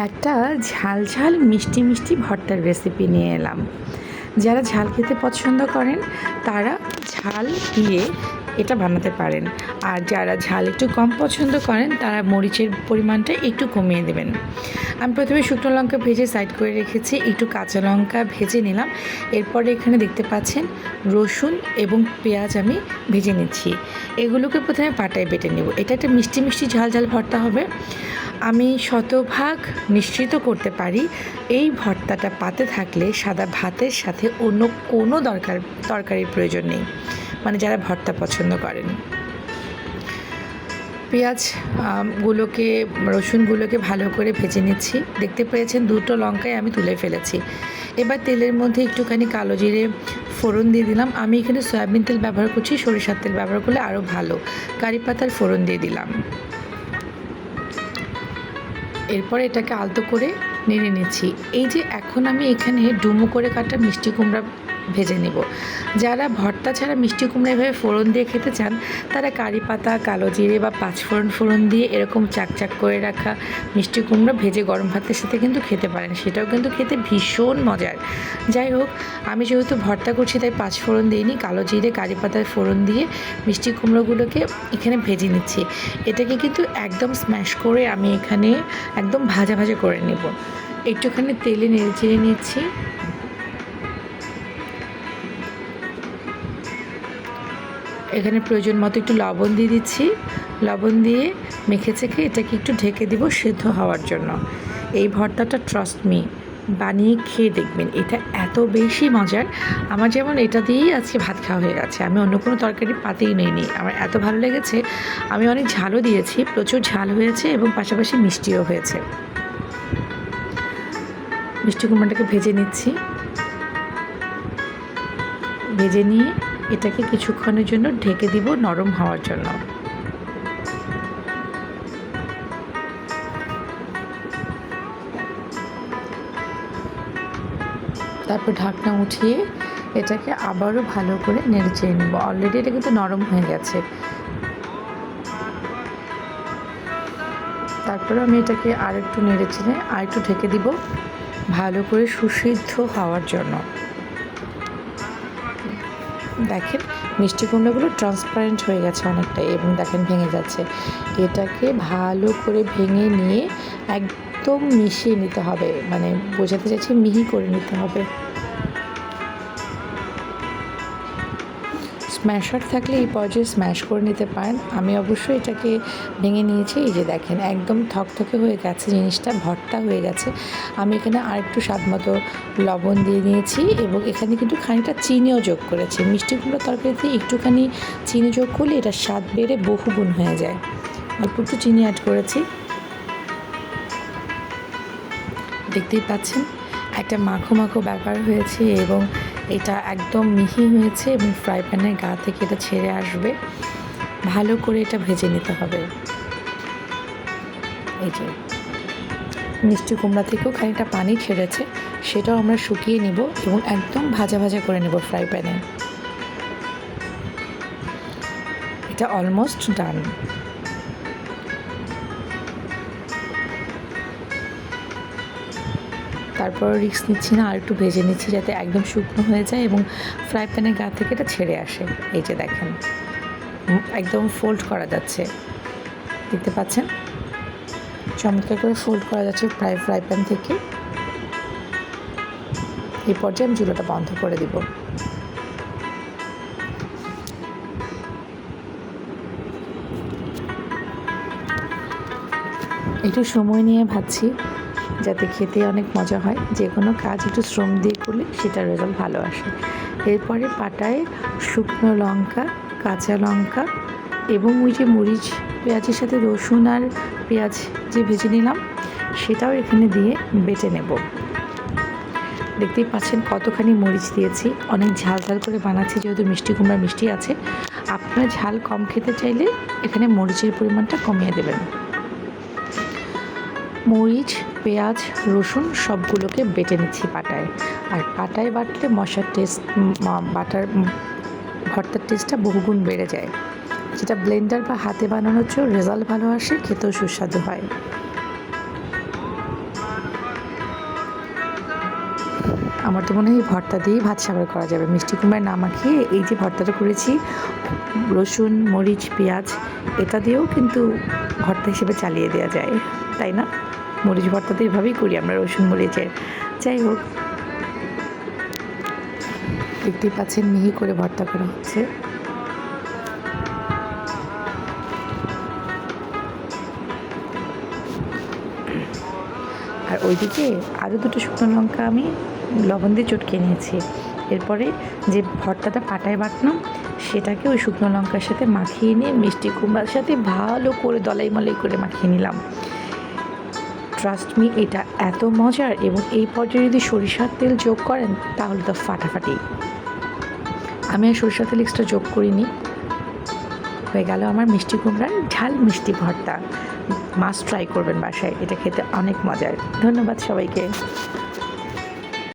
একটা ঝাল ঝাল মিষ্টি মিষ্টি ভর্তার রেসিপি নিয়ে এলাম। যারা ঝাল খেতে পছন্দ করেন তারা ঝাল দিয়ে এটা বানাতে পারেন, আর যারা ঝাল একটু কম পছন্দ করেন তারা মরিচের পরিমাণটা একটু কমিয়ে দেবেন। আমি প্রথমে শুকনো লঙ্কা ভেজে সাইড করে রেখেছি, একটু কাঁচা লঙ্কা ভেজে নিলাম। এরপরে এখানে দেখতে পাচ্ছেন রসুন এবং পেঁয়াজ আমি ভেজে নিচ্ছি। এগুলোকে প্রথমে পাটায় বেটে নেব। এটা একটা মিষ্টি মিষ্টি ঝাল ঝাল ভর্তা হবে। আমি শতভাগ নিশ্চিত করতে পারি এই ভর্তাটা পাতে থাকলে সাদা ভাতের সাথে অন্য কোনো তরকারির প্রয়োজন নেই, মানে যারা ভর্তা পছন্দ করেন। পেঁয়াজ রসুনগুলোকে ভালো করে ভেজে নিচ্ছি। দেখতে পেয়েছেন দুটো লঙ্কায় আমি তুলে ফেলেছি। এবার তেলের মধ্যে একটুখানি কালো জিরে ফোড়ন দিয়ে দিলাম। আমি এখানে সয়াবিন তেল ব্যবহার করছি, সরিষার তেল ব্যবহার করলে আরও ভালো। কারি পাতার ফোড়ন দিয়ে দিলাম। এরপর এটাকে আলতো করে নেড়ে নিচ্ছি। এই যে এখন আমি এখানে ডুমো করে কাটা মিষ্টি কুমড়া ভেজে নেব। যারা ভর্তা ছাড়া মিষ্টি কুমড়া এভাবে ফোড়ন দিয়ে খেতে চান তারা কারি পাতা, কালো জিরে বা পাঁচফোড়ন দিয়ে এরকম চাকচাক করে রাখা মিষ্টি কুমড়া ভেজে গরম ভাতের সাথে কিন্তু খেতে পারেন। সেটাও কিন্তু খেতে ভীষণ মজার। যাই হোক, আমি যেহেতু ভর্তা করছি তাই পাঁচফোড়ন দিইনি, কালো জিরে কারি পাতার ফোড়ন দিয়ে মিষ্টি কুমড়োগুলোকে এখানে ভেজে নিচ্ছি। এটাকে কিন্তু একদম স্ম্যাশ করে আমি এখানে একদম ভাজা ভাজা করে নেব। একটুখানি তেলে নেড়ে চেড়ে নিচ্ছি। এখানে প্রয়োজন মতো একটু লবণ দিয়ে দিচ্ছি। লবণ দিয়ে মেখে চেখে এটাকে একটু ঢেকে দিব সেদ্ধ হওয়ার জন্য। এই ভর্তাটা ট্রাস্ট মি, বানিয়ে খেয়ে দেখবেন, এটা এত বেশি মজার। আমার যেমন এটা দিয়েই আজকে ভাত খাওয়া হয়ে গেছে। আমি অন্য কোনো তরকারি পাতেই নিইনি, আমার এত ভালো লেগেছে। আমি অনেক ঝালও দিয়েছি, প্রচুর ঝাল হয়েছে এবং পাশাপাশি মিষ্টিও হয়েছে। মিষ্টি কুমড়াটাকে ভেজে নিচ্ছি। ভেজে নিয়ে এটাকে কিছুক্ষণের জন্য ঢেকে দিব নরম হওয়ার জন্য। তারপর ঢাকনা উঠিয়ে এটাকে আবারও ভালো করে নেড়ে চেড়ে নেব। অলরেডি এটা কিন্তু নরম হয়ে গেছে। তারপরে আমি এটাকে আর একটু নেড়ে চেড়ে আর একটু ঢেকে দিব ভালো করে সুসিদ্ধ হওয়ার জন্য। দেখেন মিষ্টি কুমড়াগুলো ট্রান্সপারেন্ট হয়ে গেছে অনেকটা, এবং দেখেন ভেঙে যাচ্ছে। এটাকে ভালো করে ভেঙে নিয়ে একদম মিশিয়ে নিতে হবে, মানে বোঝাতে চাইছি মিহি করে নিতে হবে। স্ম্যাশার থাকলে এই পর্যায়ে স্ম্যাশ করে নিতে পারেন। আমি অবশ্যই এটাকে ভেঙে নিয়েছি। এই যে দেখেন একদম থকথকে হয়ে গেছে, জিনিসটা ভর্তা হয়ে গেছে। আমি এখানে আরেকটু স্বাদ মতো লবণ দিয়ে নিয়েছি এবং এখানে কিন্তু খানিকটা চিনিও যোগ করেছি। মিষ্টি কুমড়োর তরকারিতে একটুখানি চিনি যোগ করলে এটা স্বাদ বেড়ে বহুগুণ হয়ে যায়। অল্প একটু চিনি অ্যাড করেছি। দেখতেই পাচ্ছেন একটা মাখো মাখো ব্যাপার হয়েছে এবং এটা একদম মিহি হয়েছে এবং ফ্রাই প্যানের গা থেকে এটা ছেড়ে আসবে। ভালো করে এটা ভেজে নিতে হবে। এই যে মিষ্টি কুমড়া থেকেও খানিকটা পানি ছেড়েছে, সেটাও আমরা শুকিয়ে নিব এবং একদম ভাজা ভাজা করে নেব ফ্রাই প্যানে। এটা অলমোস্ট ডান। তারপর রিস্ক নিচ্ছি না, আর একটু ভেজে নিচ্ছি যাতে একদম শুকনো হয়ে যায় এবং ফ্রাই প্যানের গা থেকে এটা ছেড়ে আসে। এই যে দেখেন একদম ফোল্ড করা যাচ্ছে, দেখতে পাচ্ছেন চমৎকার করে ফোল্ড করা যাচ্ছে ফ্রাই প্যান থেকে। এই পর্যায়ে আমি চুলাটা বন্ধ করে দিব। একটু সময় নিয়ে ভাজছি যাতে খেতে অনেক মজা হয়। যে কোনো কাজ একটু শ্রম দিয়ে করলে সেটার রেজাল্ট ভালো আসে। এরপরে পাটায় শুকনো লঙ্কা, কাঁচা লঙ্কা এবং ওই যে মরিচ, পেঁয়াজের সাথে রসুন আর পেঁয়াজ যে ভেজে নিলাম সেটাও এখানে দিয়ে বেটে নেব। দেখতেই পাচ্ছেন কতখানি মরিচ দিয়েছি। অনেক ঝাল ঝাল করে বানাচ্ছি যেহেতু মিষ্টি কুমড়া মিষ্টি আছে। আপনারা ঝাল কম খেতে চাইলে এখানে মরিচের পরিমাণটা কমিয়ে দেবেন। মরিচ, পেঁয়াজ, রসুন সবগুলোকে বেটে নিচ্ছি পাটায়। আর পাটায় বাটলে ভর্তার টেস্টটা বহুগুণ বেড়ে যায়। যেটা ব্লেন্ডার বা হাতে বানানোর চেয়েও রেজাল্ট ভালো আসে, খেতেও সুস্বাদু হয়। আমার তো মনে হয় এই ভর্তা দিয়েই ভাত সাবার করা যাবে। মিষ্টি কুমড়া না মাখিয়ে এই যে ভর্তাটা করেছি, রসুন, মরিচ, পেঁয়াজ এটা দিয়েও কিন্তু ভর্তা হিসেবে চালিয়ে দেওয়া যায়, তাই না? মরিচ ভর্তা তো এভাবেই করি আমরা, রসুন মরিচের। যাই হোক, দেখতেই পাচ্ছেন মিহি করে ভর্তা করা হচ্ছে। আর ওইদিকে আরও দুটো শুকনো লঙ্কা আমি লবণ দিয়ে চটকে নিয়েছি। এরপরে যে ভর্তাটা পাটায় বাটলাম সেটাকে ওই শুকনো লঙ্কার সাথে মাখিয়ে নিয়ে মিষ্টি কুমড়ার সাথে ভালো করে দলাই মলাই করে মাখিয়ে নিলাম। ট্রাস্ট মি, এটা এত মজার, এবং এই পর্যায়ে যদি সরিষার তেল যোগ করেন তাহলে তো ফাটাফাটি। আমি আর সরিষার তেল এক্সট্রা যোগ করিনি। হয়ে গেল আমার মিষ্টি কুমড়ার ঝাল মিষ্টি ভর্তা। মাস্ট ট্রাই করবেন বাসায়, এটা খেতে অনেক মজার। ধন্যবাদ সবাইকে।